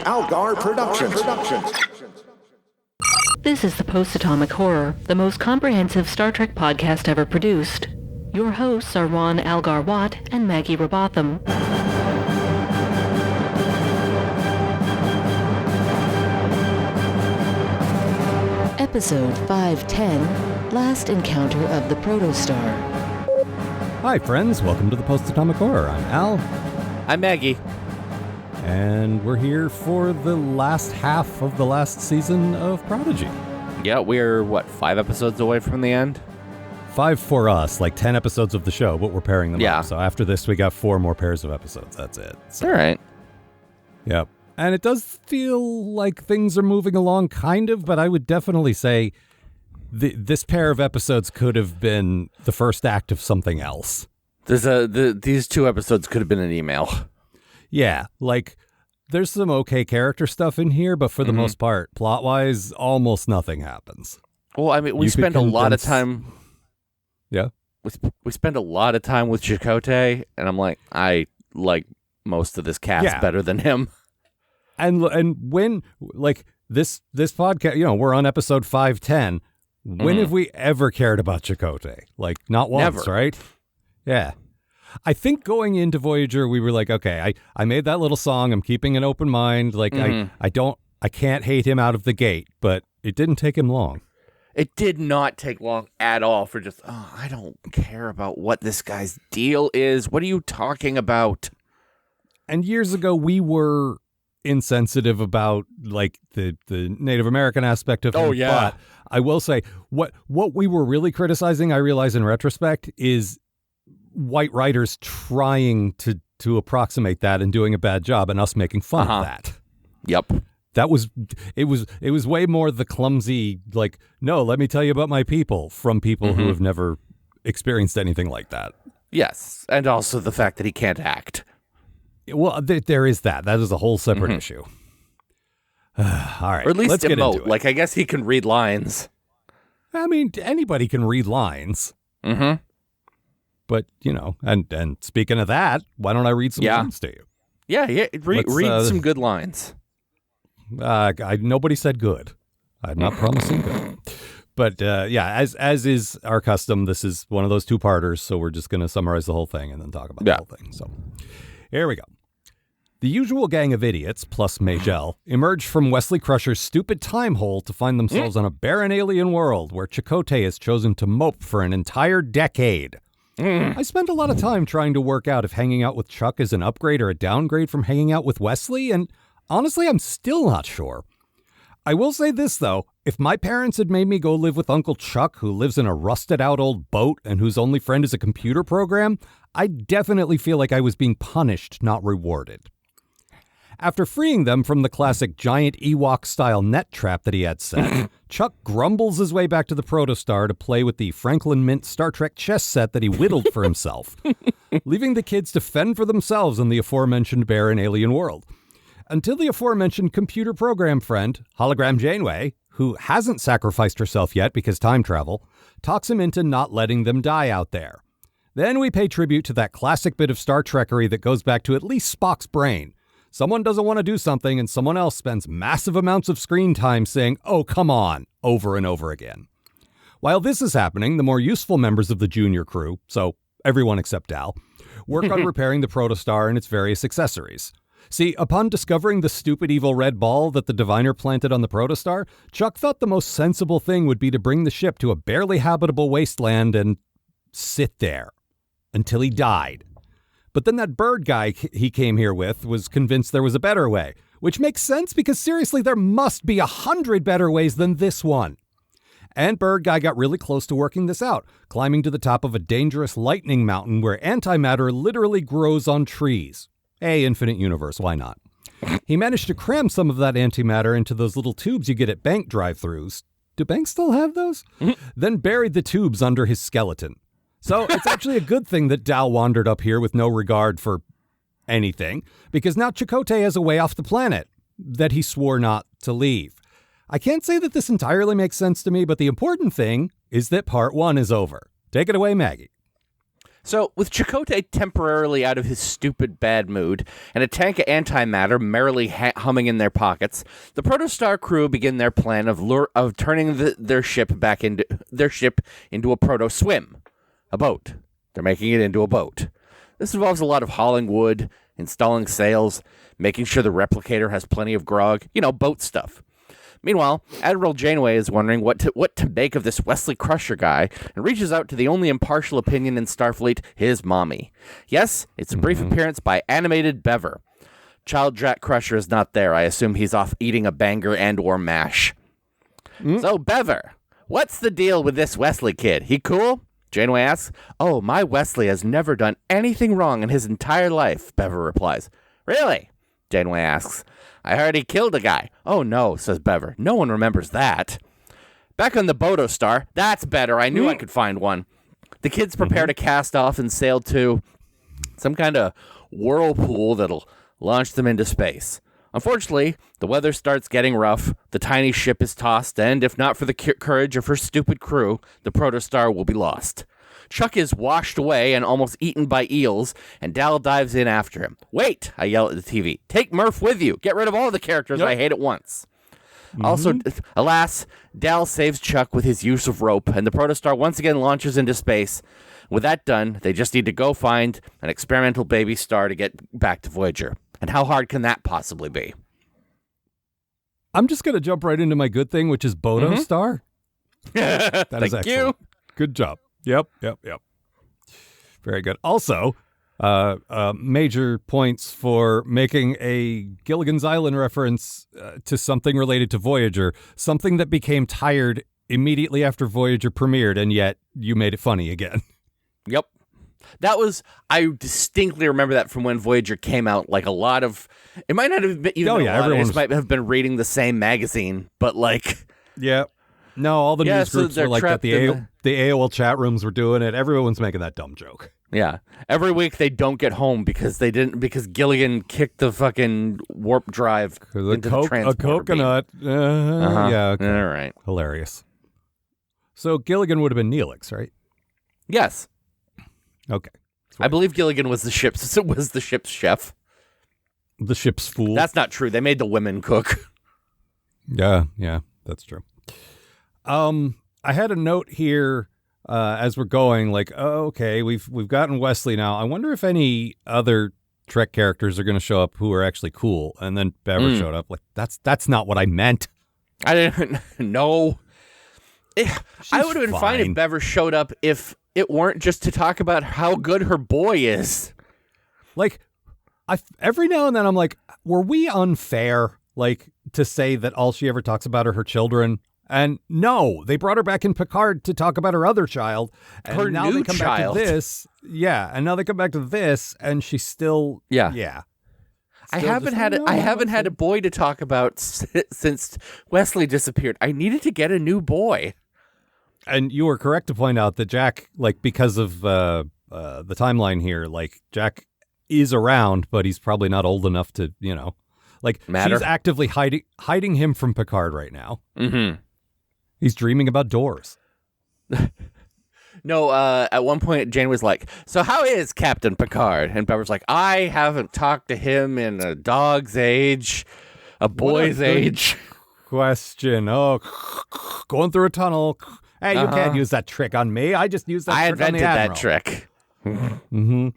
Algar Productions. This is the Post-Atomic Horror, the most comprehensive Star Trek podcast ever produced. Your hosts are Ron Algar Watt and Maggie Robotham. Episode 510, Last Encounter of the Protostar. Hi friends, welcome to the Post-Atomic Horror. I'm Al. I'm Maggie. And we're here for the last half of the last season of Prodigy. Yeah, we're, 5 episodes away from the end? 5 for us, like 10 episodes of the show, but we're pairing them up. So after this, we got 4 more pairs of episodes. That's it. So, all right. Yep. And it does feel like things are moving along, kind of, but I would definitely say this pair of episodes could have been the first act of something else. These 2 episodes could have been an email. Yeah, like, there's some okay character stuff in here, but for the most part, plot-wise, almost nothing happens. Well, I mean, we spend a lot of time... Yeah? We spend a lot of time with Chakotay, and I'm like, I like most of this cast better than him. And when, like, this podcast, we're on episode 510. When have we ever cared about Chakotay? Like, not once, Never. Right? Yeah. I think going into Voyager, we were like, okay, I made that little song. I'm keeping an open mind. Like, I can't hate him out of the gate, but it didn't take him long. It did not take long at all for just, I don't care about what this guy's deal is. What are you talking about? And years ago, we were insensitive about, like, the Native American aspect of him. Oh, yeah. But I will say, what we were really criticizing, I realize in retrospect, is white writers trying to approximate that and doing a bad job, and us making fun of that. Yep. It was way more the clumsy, like, no, let me tell you about my people, from people who have never experienced anything like that. Yes, and also the fact that he can't act. Well, there is that. That is a whole separate issue. All right, or at least let's get into it. Like, I guess he can read lines. I mean, anybody can read lines. Mm-hmm. But, and speaking of that, why don't I read some lines to you? Yeah, read some good lines. Nobody said good. I'm not promising good. But, as is our custom, this is one of those 2-parters, so we're just going to summarize the whole thing and then talk about the whole thing. So, here we go. The usual gang of idiots, plus Majel, emerge from Wesley Crusher's stupid time hole to find themselves on a barren alien world where Chakotay has chosen to mope for an entire decade. I spent a lot of time trying to work out if hanging out with Chuck is an upgrade or a downgrade from hanging out with Wesley, and honestly, I'm still not sure. I will say this, though. If my parents had made me go live with Uncle Chuck, who lives in a rusted-out old boat and whose only friend is a computer program, I definitely feel like I was being punished, not rewarded. After freeing them from the classic giant Ewok-style net trap that he had set, Chuck grumbles his way back to the Protostar to play with the Franklin Mint Star Trek chess set that he whittled for himself, leaving the kids to fend for themselves in the aforementioned barren alien world. Until the aforementioned computer program friend, Hologram Janeway, who hasn't sacrificed herself yet because time travel, talks him into not letting them die out there. Then we pay tribute to that classic bit of Star Trekkery that goes back to at least Spock's brain. Someone doesn't want to do something and someone else spends massive amounts of screen time saying, "Oh, come on," over and over again. While this is happening, the more useful members of the junior crew, so everyone except Dal, work on repairing the Protostar and its various accessories. See, upon discovering the stupid evil red ball that the diviner planted on the Protostar, Chuck thought the most sensible thing would be to bring the ship to a barely habitable wasteland and sit there until he died. But then that bird guy he came here with was convinced there was a better way, which makes sense because seriously, there must be 100 better ways than this one. And Bird Guy got really close to working this out, climbing to the top of a dangerous lightning mountain where antimatter literally grows on trees. Hey, infinite universe, why not? He managed to cram some of that antimatter into those little tubes you get at bank drive-thrus. Do banks still have those? Then buried the tubes under his skeleton. So it's actually a good thing that Dal wandered up here with no regard for anything, because now Chakotay has a way off the planet that he swore not to leave. I can't say that this entirely makes sense to me, but the important thing is that part 1 is over. Take it away, Maggie. So, with Chakotay temporarily out of his stupid bad mood and a tank of antimatter merrily humming in their pockets, the Protostar crew begin their plan of turning their ship into a proto-swim, a boat. They're making it into a boat. This involves a lot of hauling wood, installing sails, making sure the replicator has plenty of grog, boat stuff. Meanwhile, Admiral Janeway is wondering what to make of this Wesley Crusher guy and reaches out to the only impartial opinion in Starfleet, his mommy. Yes, it's a brief appearance by animated Bever. Child Jack Crusher is not there. I assume he's off eating a banger and or mash. So, Bever, what's the deal with this Wesley kid? He cool? Janeway asks. Oh, my Wesley has never done anything wrong in his entire life, Bever replies. Really? Janeway asks. I heard he killed a guy. Oh, no, says Bever. No one remembers that. Back on the Protostar. That's better. I knew I could find one. The kids prepare to cast off and sail to some kind of whirlpool that'll launch them into space. Unfortunately, the weather starts getting rough, the tiny ship is tossed, and if not for the courage of her stupid crew, the Protostar will be lost. Chuck is washed away and almost eaten by eels, and Dal dives in after him. Wait, I yell at the TV. Take Murph with you. Get rid of all the characters I hate at once. Also, alas, Dal saves Chuck with his use of rope, and the Protostar once again launches into space. With that done, they just need to go find an experimental baby star to get back to Voyager. And how hard can that possibly be? I'm just going to jump right into my good thing, which is Protostar. That is Thank excellent. you. Good job. Yep. Very good. Also, major points for making a Gilligan's Island reference to something related to Voyager, something that became tired immediately after Voyager premiered, and yet you made it funny again. Yep. I distinctly remember that from when Voyager came out. Like a lot of, it might not have been even everyone might have been reading the same magazine, but like. Yeah. No, all the news groups were like that. The AOL chat rooms were doing it. Everyone's making that dumb joke. Yeah. Every week they don't get home because Gilligan kicked the fucking warp drive into the transporter a coconut. Yeah. Okay. All right. Hilarious. So Gilligan would have been Neelix, right? Yes. Okay. I believe Gilligan was the ship's chef. The ship's fool. That's not true. They made the women cook. Yeah, that's true. I had a note here as we're going, like, okay, we've gotten Wesley now. I wonder if any other Trek characters are going to show up who are actually cool. And then Bever showed up. Like, that's not what I meant. I didn't know. I would have been fine if Bever showed up if it weren't just to talk about how good her boy is. Like, every now and then I'm like, were we unfair, like, to say that all she ever talks about are her children? And no, they brought her back in Picard to talk about her other child. And her now new they come child. back to this. Yeah, and now they come back to this, and she's still Yeah. I haven't had a boy to talk about since Wesley disappeared. I needed to get a new boy. And you were correct to point out that Jack, like, because of the timeline here, like, Jack is around, but he's probably not old enough to, like, matter. She's actively hiding him from Picard right now. Mm-hmm. He's dreaming about doors. No, at one point, Jane was like, so how is Captain Picard? And Bever's like, I haven't talked to him in a dog's age, a boy's age. Question. Oh, going through a tunnel. Hey, you can't use that trick on me. I just used that trick on the Admiral. I invented that trick. Mm-hmm.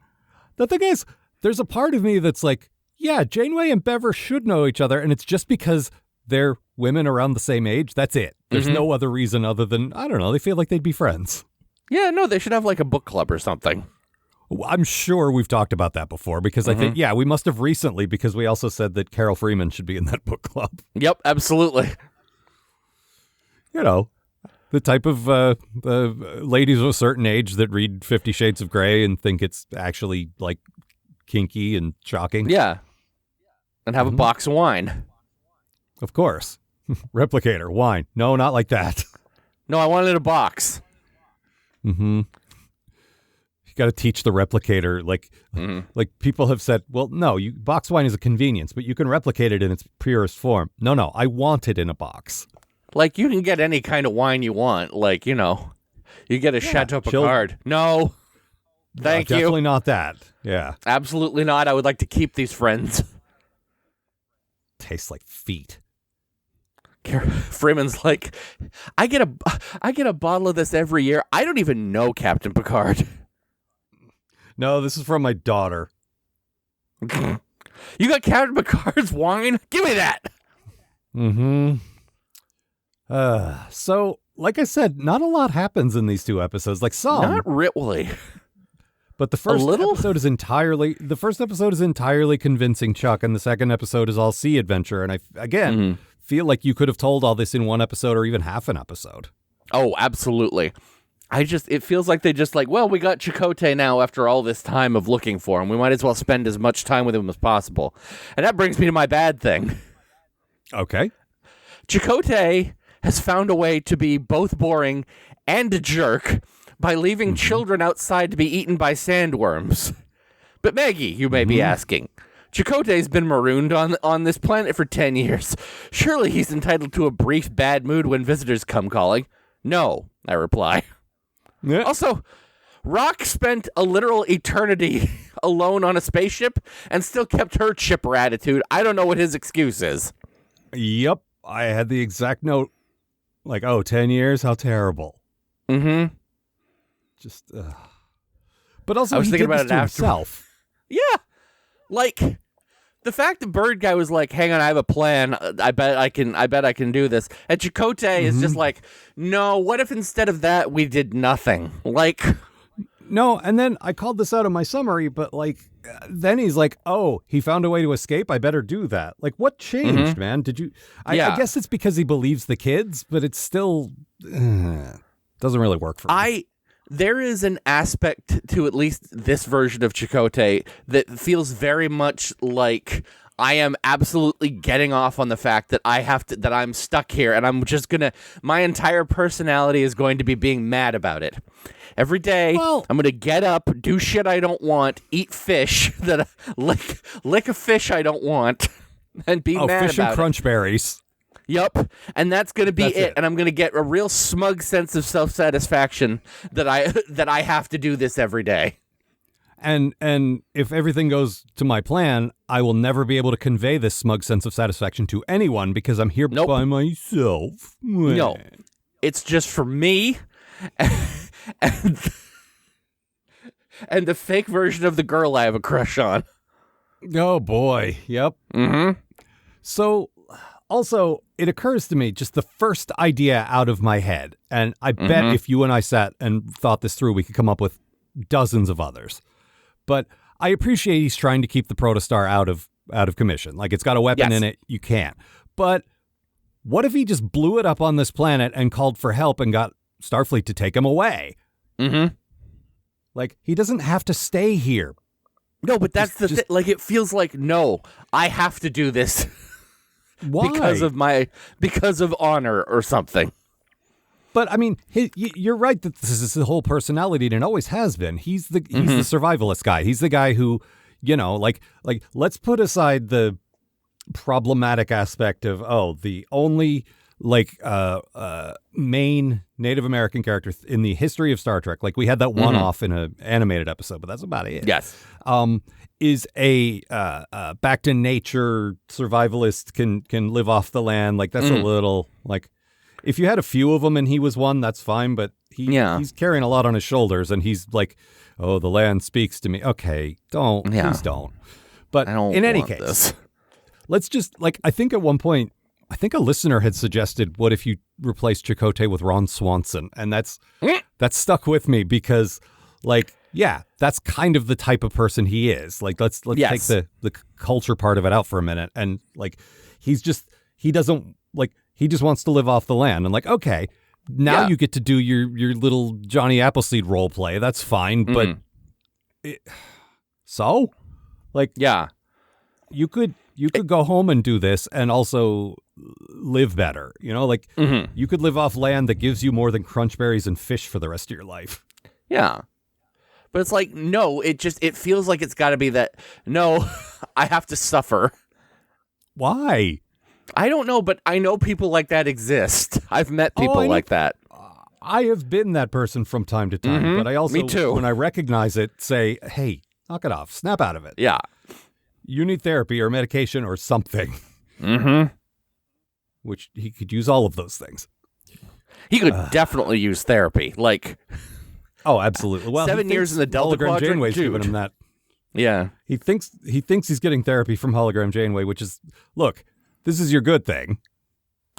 The thing is, there's a part of me that's like, yeah, Janeway and Bever should know each other, and it's just because they're women around the same age. That's it. There's no other reason other than, I don't know, they feel like they'd be friends. Yeah, no, they should have like a book club or something. I'm sure we've talked about that before because I think, we must have recently because we also said that Carol Freeman should be in that book club. Yep, absolutely. The type of ladies of a certain age that read 50 Shades of Grey and think it's actually like kinky and shocking. Yeah. And have a box of wine. Of course. Replicator, wine. No, not like that. No, I wanted a box. Mm-hmm. You got to teach the replicator. Like people have said, well, no, box wine is a convenience, but you can replicate it in its purest form. No, I want it in a box. Like, you can get any kind of wine you want. Like, you get a Chateau Picard. No. Thank you. Definitely not that. Yeah. Absolutely not. I would like to keep these friends. Tastes like feet. Freeman's like, I get a bottle of this every year. I don't even know Captain Picard. No, this is from my daughter. You got Captain Picard's wine? Give me that. Mm-hmm. So, like I said, not a lot happens in these 2 episodes. Like some. Not really. But the first episode is entirely convincing Chuck, and the second episode is all sea adventure. And I feel like you could have told all this in 1 episode or even half an episode. Oh, absolutely. It feels like they just like, well, we got Chakotay now after all this time of looking for him. We might as well spend as much time with him as possible. And that brings me to my bad thing. Okay. Chakotay has found a way to be both boring and a jerk by leaving children outside to be eaten by sandworms. But Maggie, you may be asking, Chakotay's been marooned on this planet for 10 years. Surely he's entitled to a brief bad mood when visitors come calling. No, I reply. Yeah. Also, Rock spent a literal eternity alone on a spaceship and still kept her chipper attitude. I don't know what his excuse is. Yep. I had the exact note. Like, 10 years? How terrible. Mm-hmm. Just, But also, I was he thinking did about this it to after. himself. Yeah. Like, the fact that Bird Guy was like, hang on, I have a plan. I bet I can do this. And Chakotay is just like, no, what if instead of that we did nothing? Like, no, and then I called this out in my summary, but like, then he's like, oh, he found a way to escape. I better do that. Like, what changed, man? Did you? I guess it's because he believes the kids, but it's still doesn't really work for me. There is an aspect to at least this version of Chakotay that feels very much like I am absolutely getting off on the fact that that I'm stuck here, and I'm just my entire personality is going to be being mad about it. Every day, I'm going to get up, do shit I don't want, eat fish, lick a fish I don't want, and be mad about it. Fish and crunch berries. Yup, and that's going to be it. And I'm going to get a real smug sense of self-satisfaction that I have to do this every day. And if everything goes to my plan, I will never be able to convey this smug sense of satisfaction to anyone because I'm here by myself. No, it's just for me and the fake version of the girl I have a crush on. Oh, boy. Yep. Mm-hmm. So... Also, it occurs to me just the first idea out of my head, and I bet if you and I sat and thought this through, we could come up with dozens of others. But I appreciate he's trying to keep the Protostar out of commission. Like, it's got a weapon in it, you can't. But what if he just blew it up on this planet and called for help and got Starfleet to take him away? Mm-hmm. Like, he doesn't have to stay here. No, but that's the thing. Like, it feels like, no, I have to do this. Why? Because of honor or something. But I mean, you're right that this is his whole personality, and it always has been. He's the survivalist guy. He's the guy who, like let's put aside the problematic aspect of the only main Native American character in the history of Star Trek. Like, we had that one off in an animated episode, but that's about it. Yes. Is a back to nature survivalist, can live off the land. Like, that's a little, like, if you had a few of them and he was one, that's fine. But he's carrying a lot on his shoulders, and he's like, oh, the land speaks to me. Okay, please don't. But in any case, let's just, like, I think at one point, I think a listener had suggested, what if you replace Chakotay with Ron Swanson? And that's stuck with me because, like, yeah, that's kind of the type of person he is. Like, let's take the culture part of it out for a minute. And, like, he just wants to live off the land. And, like, okay, now you get to do your little Johnny Appleseed role play. That's fine. But you could go home and do this and also live better. Like, you could live off land that gives you more than crunch berries and fish for the rest of your life. Yeah. But it's like, no, it feels like it's got to be that, no, I have to suffer. Why? I don't know, but I know people like that exist. I've met people like that. I have been that person from time to time, but I also, Me too. when I recognize it, say, hey, knock it off. Snap out of it. Yeah. You need therapy or medication or something. Mm-hmm. Which he could use all of those things. He could definitely use therapy. Like, oh, absolutely. Well, 7 years in the Delta Hologram Quadrant, Janeway's dude. giving him that. Yeah. He thinks he's getting therapy from Hologram Janeway, which is, look, this is your good thing.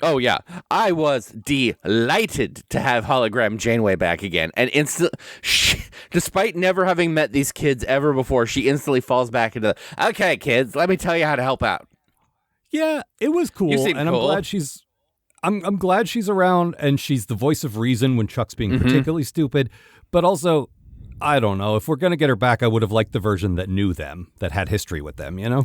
Oh, yeah. I was delighted to have Hologram Janeway back again. And despite never having met these kids ever before, she instantly falls back into okay, kids, let me tell you how to help out. Yeah, it was cool. You seem and cool. I'm glad she's around and she's the voice of reason when Chuck's being particularly stupid. But also, I don't know. If we're going to get her back, I would have liked the version that knew them, that had history with them, you know?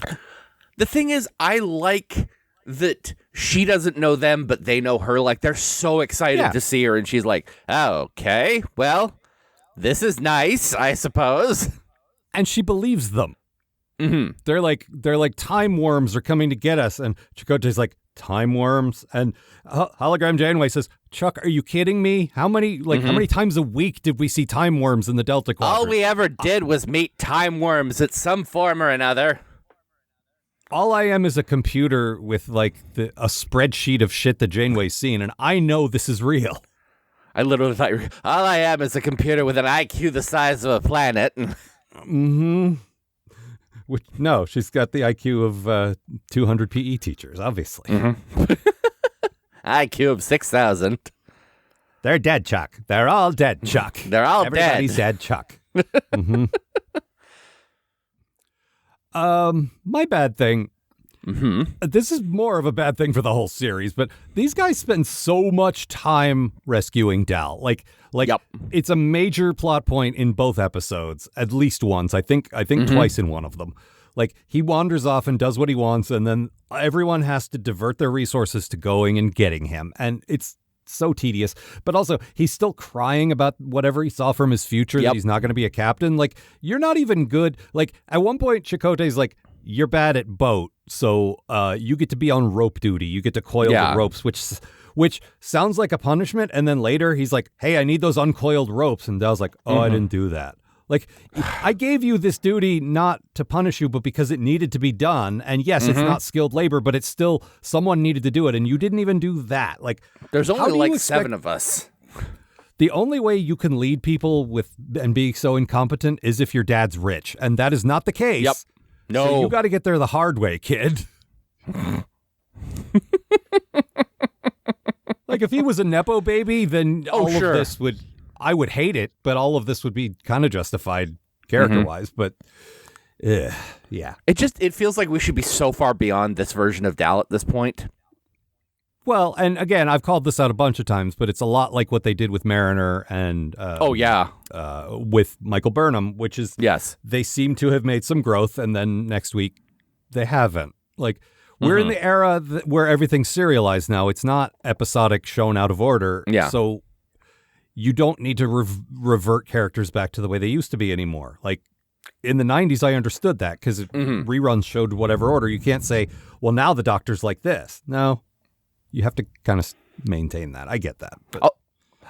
The thing is, I like that she doesn't know them, but they know her. Like, they're so excited to see her, and she's like, oh, okay, well, this is nice, I suppose. And she believes them. Mm-hmm. They're like time worms are coming to get us, and Chakotay's like, time worms? And Hologram Janeway says, Chuck, are you kidding me? How many times a week did we see time worms in the Delta Quadrant? All we ever did was meet time worms at some form or another. All I am is a computer with like a spreadsheet of shit that Janeway's seen, and I know this is real. I literally thought, all I am is a computer with an IQ the size of a planet. Mm-hmm. No, she's got the IQ of 200 PE teachers, obviously. Mm-hmm. IQ of 6,000. They're dead, Chuck. They're all dead, Chuck. They're all Everybody's dead. dead, Chuck. Mm-hmm. My bad thing. Mm-hmm. This is more of a bad thing for the whole series, but these guys spend so much time rescuing Dal. Like Yep. It's a major plot point in both episodes, at least once. I think twice in one of them. Like, he wanders off and does what he wants, and then everyone has to divert their resources to going and getting him. And it's so tedious. But also, he's still crying about whatever he saw from his future, that he's not going to be a captain. Like, you're not even good. Like, at one point, Chakotay's like, you're bad at boat, so you get to be on rope duty. You get to coil the ropes, which sounds like a punishment. And then later, he's like, hey, I need those uncoiled ropes. And Dal's like, oh, I didn't do that. Like, I gave you this duty not to punish you, but because it needed to be done. And yes, it's not skilled labor, but it's still someone needed to do it. And you didn't even do that. Like, there's only like 7 of us. The only way you can lead people and be so incompetent is if your dad's rich. And that is not the case. Yep. No. So you got to get there the hard way, kid. Like, if he was a Nepo baby, then all of this I would hate it, but all of this would be kind of justified character-wise. But, yeah. It feels like we should be so far beyond this version of Dal at this point. Well, and again, I've called this out a bunch of times, but it's a lot like what they did with Mariner and with Michael Burnham, which is they seem to have made some growth, and then next week they haven't. Like, we're in the era where everything's serialized now. It's not episodic, shown out of order. Yeah. So you don't need to revert characters back to the way they used to be anymore. Like, in the 90s, I understood that because reruns showed whatever order. You can't say, well, now the Doctor's like this. No. You have to kind of maintain that. I get that. But.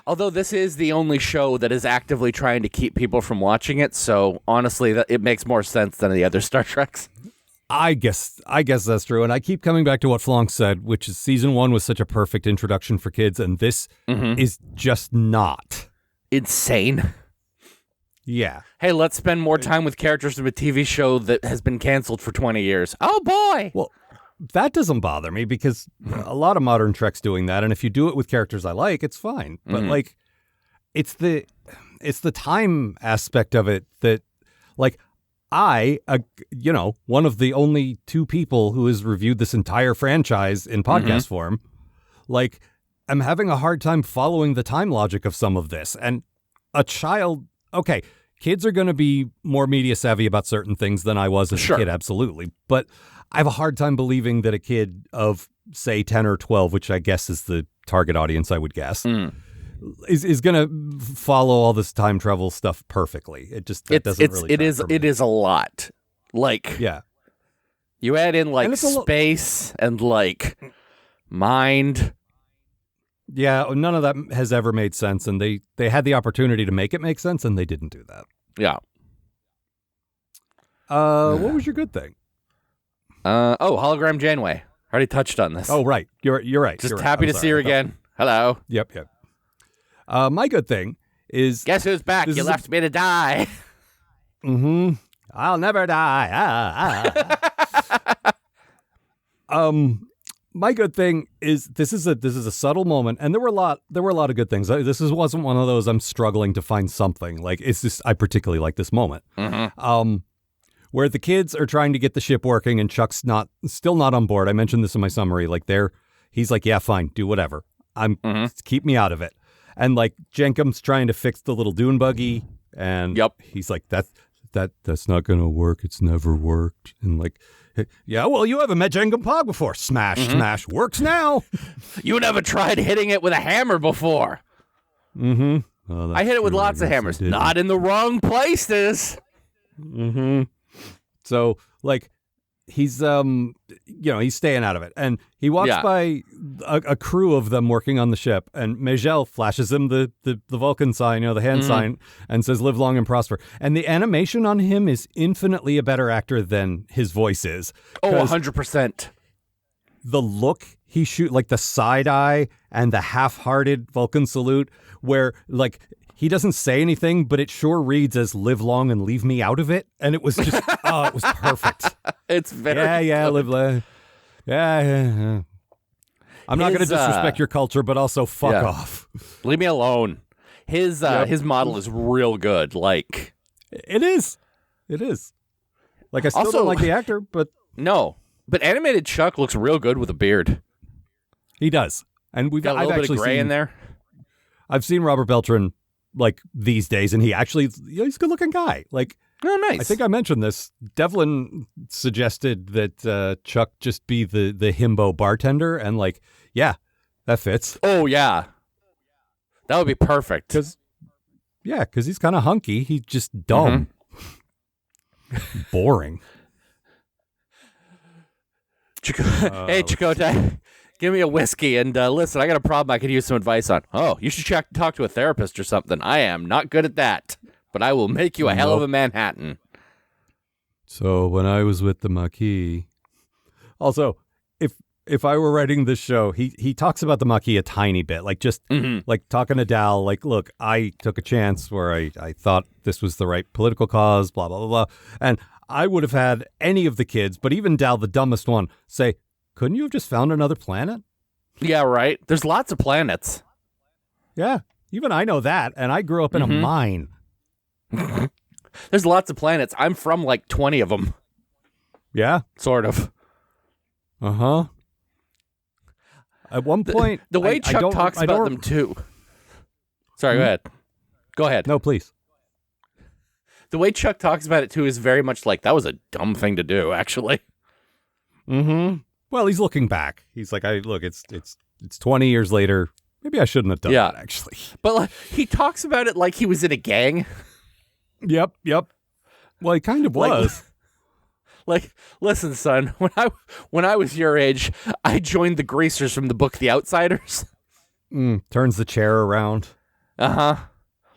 Although this is the only show that is actively trying to keep people from watching it, so honestly, it makes more sense than the other Star Treks. I guess that's true. And I keep coming back to what Flonk said, which is season 1 was such a perfect introduction for kids, and this is just not. Insane. Yeah. Hey, let's spend more time with characters of a TV show that has been canceled for 20 years. Oh, boy! Well, that doesn't bother me because a lot of modern Trek's doing that, and if you do it with characters I like, it's fine. But like, it's the time aspect of it that, like, one of the only 2 people who has reviewed this entire franchise in podcast form, like, I'm having a hard time following the time logic of some of this. And a child, okay, kids are going to be more media savvy about certain things than I was as a kid, absolutely. But I have a hard time believing that a kid of, say, 10 or 12, which I guess is the target audience, I would guess, is going to follow all this time travel stuff perfectly. It just doesn't really. It is a lot. Like, you add in like space and like mind. Yeah, none of that has ever made sense, and they had the opportunity to make it make sense, and they didn't do that. Yeah. What was your good thing? Hologram Janeway. Already touched on this. Oh, right. You're right. Just You're right. happy I'm to sorry. see her again. Hello. Yep. My good thing is... Guess who's back? You left me to die. Mm-hmm. I'll never die. My good thing is this is a subtle moment, and there were a lot of good things. This wasn't one of those I'm struggling to find something. Like, it's just I particularly like this moment. Mm-hmm. Where the kids are trying to get the ship working and Chuck's still not on board. I mentioned this in my summary. Like he's like, yeah, fine, do whatever. Keep me out of it. And like Jenkum's trying to fix the little dune buggy, and he's like, that's not gonna work. It's never worked. And like, yeah, well, you haven't met Jenkum Pog before. Smash, smash, works now. You never tried hitting it with a hammer before. Mm-hmm. Oh, I hit it with lots of hammers, not in the wrong places. Mm-hmm. So, like, he's, he's staying out of it. And he walks by a crew of them working on the ship, and Majel flashes him the Vulcan sign, the hand sign, and says, live long and prosper. And the animation on him is infinitely a better actor than his voice is. Oh, 100%. The look he like the side eye and the half-hearted Vulcan salute, where, like, he doesn't say anything, but it sure reads as live long and leave me out of it. And it was just, it was perfect. It's very live long. Yeah. I'm not going to disrespect your culture, but also fuck off. Leave me alone. His model is real good. Like, it is. Like, I still don't like the actor, but... No, but animated Chuck looks real good with a beard. He does. And we've got a little bit of gray in there. I've seen Robert Beltran like these days, and he's a good looking guy. Like, oh, nice. I think I mentioned this. Devlin suggested that Chuck just be the himbo bartender, and like, yeah, that fits. Oh yeah, that would be perfect. Because he's kind of hunky. He's just dumb, boring. Hey, Chakotay. Give me a whiskey and listen, I got a problem I could use some advice on. Oh, you should talk to a therapist or something. I am not good at that, but I will make you a hell of a Manhattan. So when I was with the Maquis... Also, if I were writing this show, he talks about the Maquis a tiny bit, like just like talking to Dal, like, look, I took a chance where I thought this was the right political cause, blah, blah, blah, blah. And I would have had any of the kids, but even Dal, the dumbest one, say, couldn't you have just found another planet? Yeah, right. There's lots of planets. Yeah, even I know that, and I grew up in a mine. There's lots of planets. I'm from like 20 of them. Yeah? Sort of. Uh-huh. At one point... The way Chuck talks about them, too. Sorry, go ahead. Go ahead. No, please. The way Chuck talks about it, too, is very much like, that was a dumb thing to do, actually. Mm-hmm. Well, he's looking back. He's like, it's 20 years later. Maybe I shouldn't have done that, actually. But like, he talks about it like he was in a gang. Yep. Well, he kind of was. Like, listen, son, when I was your age, I joined the greasers from the book The Outsiders. Turns the chair around. Uh-huh.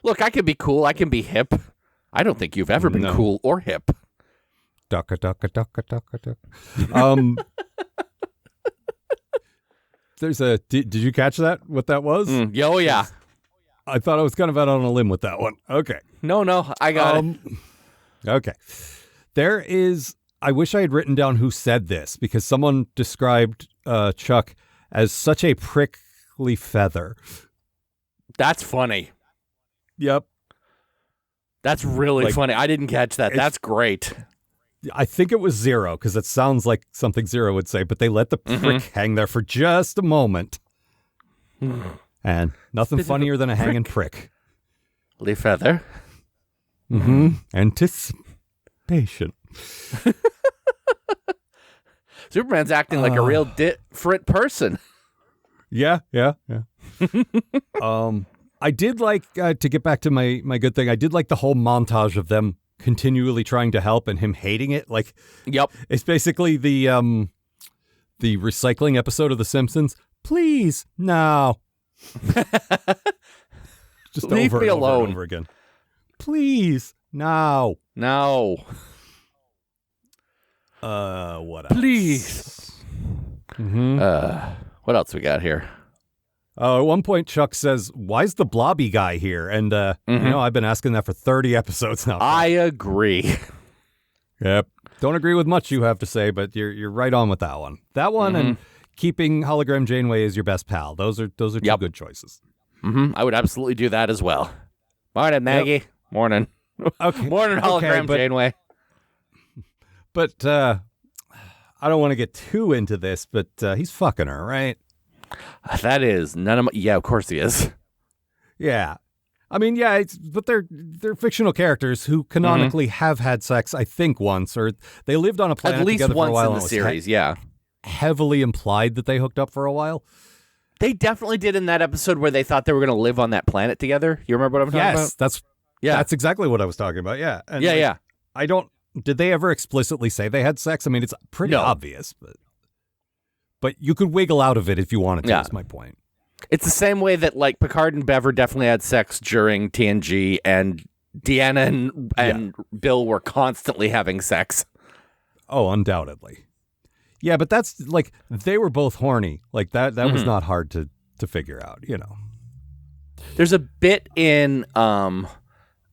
Look, I can be cool. I can be hip. I don't think you've ever been cool or hip. Ducka. There's a... Did you catch that? What that was? Oh, yeah. I thought I was kind of out on a limb with that one. Okay. No, I got it. Okay. There is... I wish I had written down who said this, because someone described Chuck as such a prickly feather. That's funny. Yep. That's really funny. I didn't catch that. That's great. I think it was Zero, because it sounds like something Zero would say, but they let the prick hang there for just a moment. And nothing funnier than a hanging prick. Leaf feather. Anticipation. Superman's acting like a real different person. Yeah. I did like, to get back to my good thing, I did like the whole montage of them continually trying to help and him hating it. Like, it's basically the recycling episode of The Simpsons. Please, no. Just Leave over me and over alone. and over again. Please, no. No. What else? Please. Mm-hmm. What else we got here? At one point, Chuck says, "Why's the blobby guy here?" And I've been asking that for 30 episodes now. I agree. Yep. Don't agree with much you have to say, but you're right on with that one. That one and keeping Hologram Janeway as your best pal. Those are two good choices. I would absolutely do that as well. Morning, Maggie. Yep. Morning. Okay. Morning, Hologram Janeway. But I don't want to get too into this, but he's fucking her, right? That is none of my... Yeah, of course he is. Yeah. I mean, yeah, but they're fictional characters who canonically have had sex, I think, once, or they lived on a planet At least together once for a while. in the series, yeah. Heavily implied that they hooked up for a while. They definitely did in that episode where they thought they were going to live on that planet together. You remember what I'm talking about? That's exactly what I was talking about. Yeah. And yeah. Did they ever explicitly say they had sex? I mean, it's pretty obvious, but you could wiggle out of it if you wanted to. Is my point. It's the same way that like Picard and Bever definitely had sex during TNG, and Deanna and Bill were constantly having sex. Oh, undoubtedly. Yeah, but that's like they were both horny. Like that was not hard to figure out, you know. There's a bit in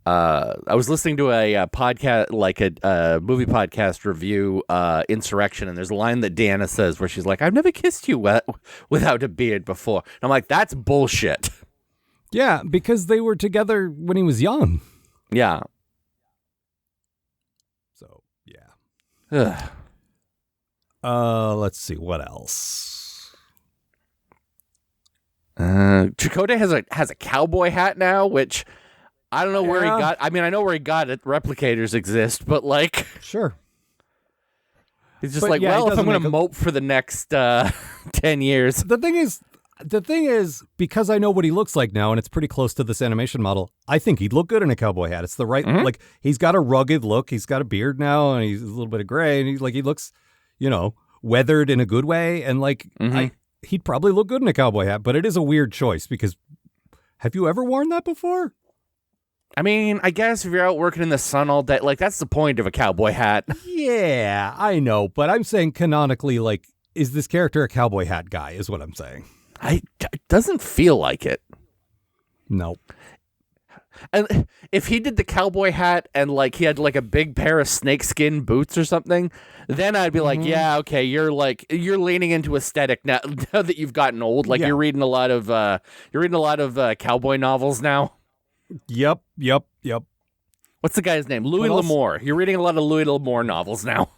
I was listening to a podcast, like a movie podcast review, Insurrection, and there's a line that Deanna says where she's like, "I've never kissed you without a beard before." And I'm like, that's bullshit. Yeah, because they were together when he was young. Yeah. So, yeah. Ugh. Let's see, what else? Chakotay has a cowboy hat now, which I don't know where he got. I mean, I know where he got it. Replicators exist, but like, sure. He's just if I'm going to mope for the next 10 years. The thing is, because I know what he looks like now, and it's pretty close to this animation model, I think he'd look good in a cowboy hat. It's the right, like, he's got a rugged look. He's got a beard now, and he's a little bit of gray, and he looks, weathered in a good way, and like, he'd probably look good in a cowboy hat, but it is a weird choice, because have you ever worn that before? I mean, I guess if you're out working in the sun all day, like, that's the point of a cowboy hat. Yeah, I know, but I'm saying canonically, like, is this character a cowboy hat guy, is what I'm saying. It doesn't feel like it. No. And if he did the cowboy hat and like he had like a big pair of snakeskin boots or something, then I'd be like, yeah, okay, you're leaning into aesthetic now that you've gotten old. Like you're reading a lot of cowboy novels now. Yep. What's the guy's name? Louis L'Amour. You're reading a lot of Louis L'Amour novels now.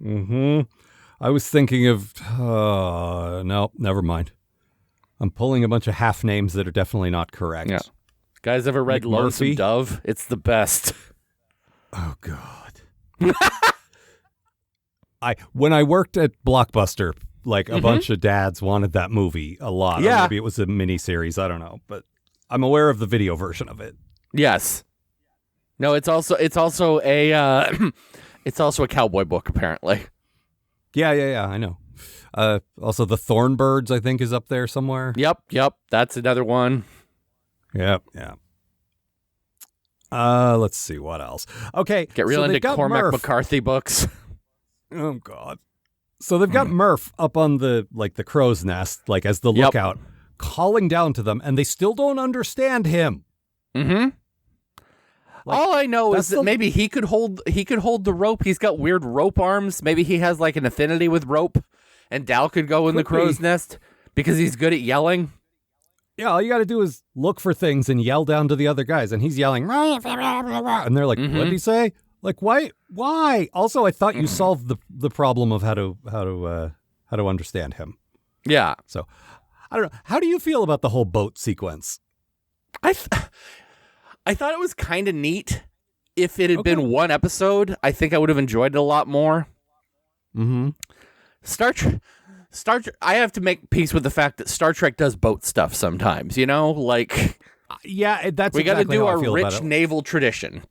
I was thinking of no, never mind. I'm pulling a bunch of half names that are definitely not correct. Yeah. Guys ever read Lonesome Dove? It's the best. Oh, God. When I worked at Blockbuster, like a bunch of dads wanted that movie a lot. Yeah. Or maybe it was a miniseries. I don't know. But I'm aware of the video version of it. Yes. No, it's also a it's also a cowboy book, apparently. Yeah, I know. Also, the Thornbirds, I think, is up there somewhere. Yep. That's another one. Yep. Let's see what else. Okay, get real into Cormac McCarthy books. Oh God! So they've got Murph up on the crow's nest, like as the lookout, calling down to them, and they still don't understand him. All I know is that maybe he could hold the rope. He's got weird rope arms. Maybe he has like an affinity with rope, and Dal could go in the crow's nest because he's good at yelling. Yeah, all you got to do is look for things and yell down to the other guys, and he's yelling, and they're like, "What did he say? Like, why? Also, I thought you solved the problem of how to understand him." Yeah. So, I don't know. How do you feel about the whole boat sequence? I thought it was kind of neat. If it had been one episode, I think I would have enjoyed it a lot more. Star Trek. I have to make peace with the fact that Star Trek does boat stuff sometimes. Like, yeah, that's we got to exactly do how I our feel rich about it. naval tradition.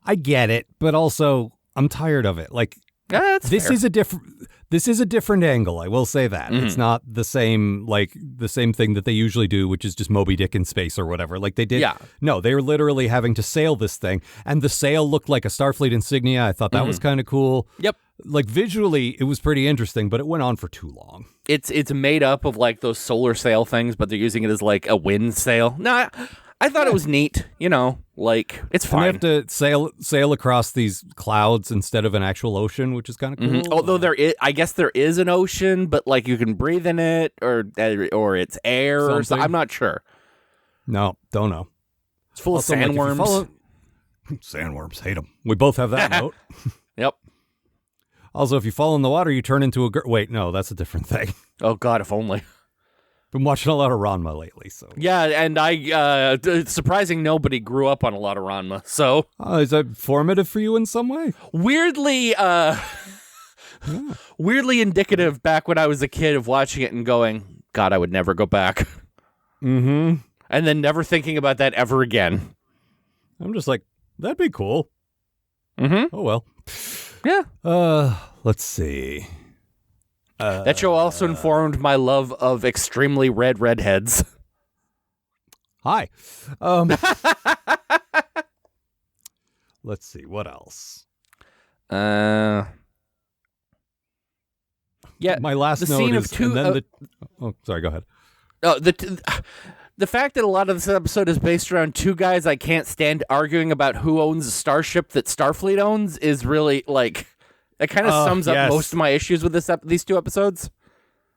I get it, but also I'm tired of it. Like, This fair. is a different angle. I will say that it's not the same thing that they usually do, which is just Moby Dick in space or whatever. Like they did. Yeah. No, they were literally having to sail this thing, and the sail looked like a Starfleet insignia. I thought that was kind of cool. Yep. Like visually, it was pretty interesting, but it went on for too long. It's made up of like those solar sail things, but they're using it as like a wind sail. No, I thought it was neat. Like it's fine. And they have to sail across these clouds instead of an actual ocean, which is kind of cool. Although I guess there is an ocean, but like you can breathe in it, or it's air, or something. I'm not sure. No, don't know. It's full of sandworms. Sandworms, hate them. We both have that note. Yep. Also, if you fall in the water, you turn into a girl. Wait, no, that's a different thing. Oh God, if only. Been watching a lot of Ranma lately, so yeah, and it's surprising nobody grew up on a lot of Ranma. So is that formative for you in some way? Weirdly, weirdly indicative. Back when I was a kid, of watching it and going, God, I would never go back. Mm-hmm. And then never thinking about that ever again. I'm just like, that'd be cool. Mm-hmm. Oh well. Yeah. Let's see. That show also informed my love of extremely redheads. Hi. Let's see. What else? Yeah. My last the note scene is, of two. and then sorry. Go ahead. Oh, the fact that a lot of this episode is based around two guys I can't stand arguing about who owns a starship that Starfleet owns is really like. That kind of sums up most of my issues with these two episodes.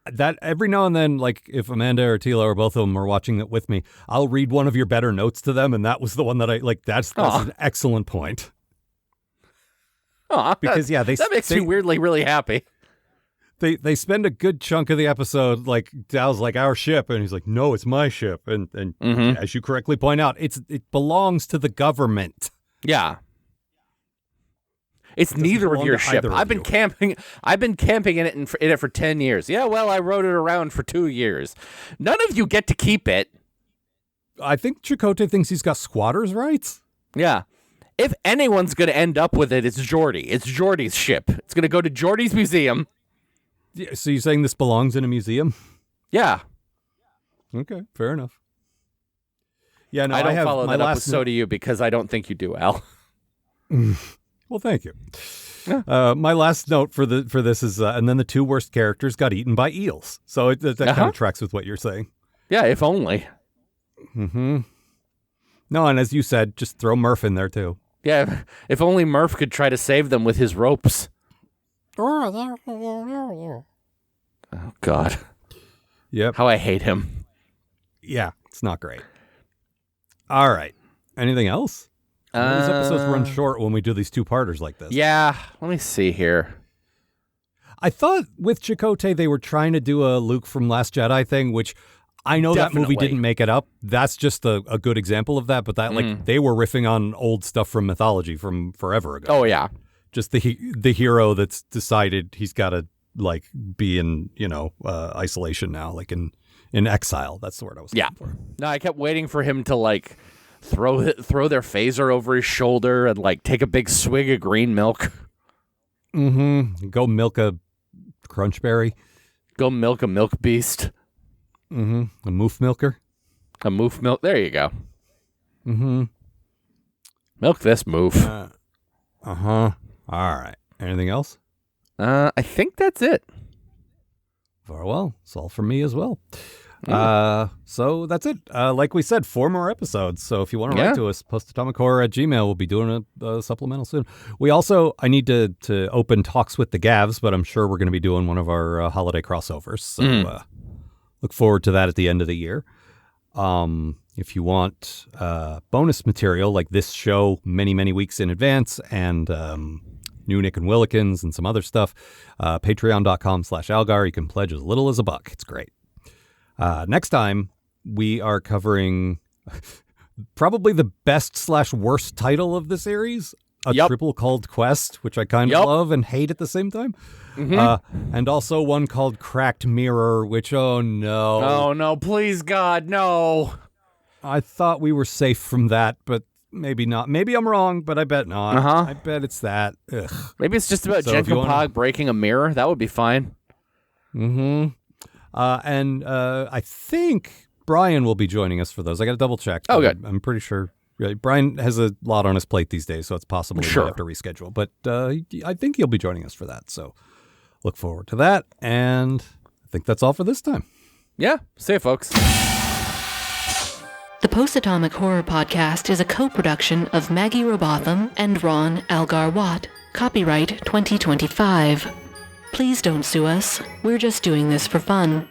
That every now and then, like if Amanda or Tila or both of them are watching it with me, I'll read one of your better notes to them, and that was the one that I like. That's an excellent point. Because that makes me weirdly really happy. They spend a good chunk of the episode like Dow's like our ship, and he's like, no, it's my ship, and as you correctly point out, it belongs to the government. Yeah. It's neither of your ship. I've been camping in it for 10 years. Yeah, well, I rode it around for 2 years. None of you get to keep it. I think Chakotay thinks he's got squatters' rights. Yeah. If anyone's going to end up with it, it's Geordi. It's Geordi's ship. It's going to go to Geordi's museum. Yeah, so you're saying this belongs in a museum? Yeah. Okay, fair enough. Yeah, no, I don't have follow my that up last with So Do You because I don't think you do, Al. Well, thank you. My last note for this is, and then the two worst characters got eaten by eels. So that kind of tracks with what you're saying. Yeah, if only. Mm-hmm. No, and as you said, just throw Murph in there too. Yeah, if only Murph could try to save them with his ropes. Oh, God. Yep. How I hate him. Yeah, it's not great. All right. Anything else? These episodes run short when we do these two-parters like this. Yeah, let me see here. I thought with Chakotay they were trying to do a Luke from Last Jedi thing, which I know that movie didn't make it up. That's just a good example of that, but that like they were riffing on old stuff from mythology from forever ago. Oh, yeah. Just the hero that's decided he's got to like be in, isolation now, like in exile. That's the word I was looking for. No, I kept waiting for him to like throw their phaser over his shoulder and like take a big swig of green milk. Mm-hmm. Go milk a crunchberry. Go milk a milk beast. Mm-hmm. A moof milker. A moof milk. There you go. Mm-hmm. Milk this moof. Uh-huh. All right. Anything else? I think that's it. Very well. It's all from me as well. So that's it. Like we said, 4 more episodes. So if you want to write to us, postatomichorror@gmail.com. We'll be doing a supplemental soon. I need to open talks with the Gavs, but I'm sure we're going to be doing one of our holiday crossovers. So look forward to that at the end of the year. If you want bonus material like this show many, many weeks in advance and new Nick and Willikins and some other stuff, patreon.com/Algar. You can pledge as little as $1. It's great. Next time, we are covering probably the best/worst title of the series, a triple called Quest, which I kind of love and hate at the same time. Mm-hmm. And also one called Cracked Mirror, which, oh no. Oh no, please God, no. I thought we were safe from that, but maybe not. Maybe I'm wrong, but I bet not. Uh-huh. I bet it's that. Ugh. Maybe it's just about So if you Jenko wanna- Pog breaking a mirror. That would be fine. Mm-hmm. And I think Brian will be joining us for those. I got to double check. Oh, good. I'm pretty sure. Brian has a lot on his plate these days, so it's possible he Sure. might have to reschedule. But I think he'll be joining us for that. So look forward to that. And I think that's all for this time. Yeah. See you, folks. The Post-Atomic Horror Podcast is a co-production of Maggie Robotham and Ron Algar Watt. Copyright 2025. Please don't sue us. We're just doing this for fun.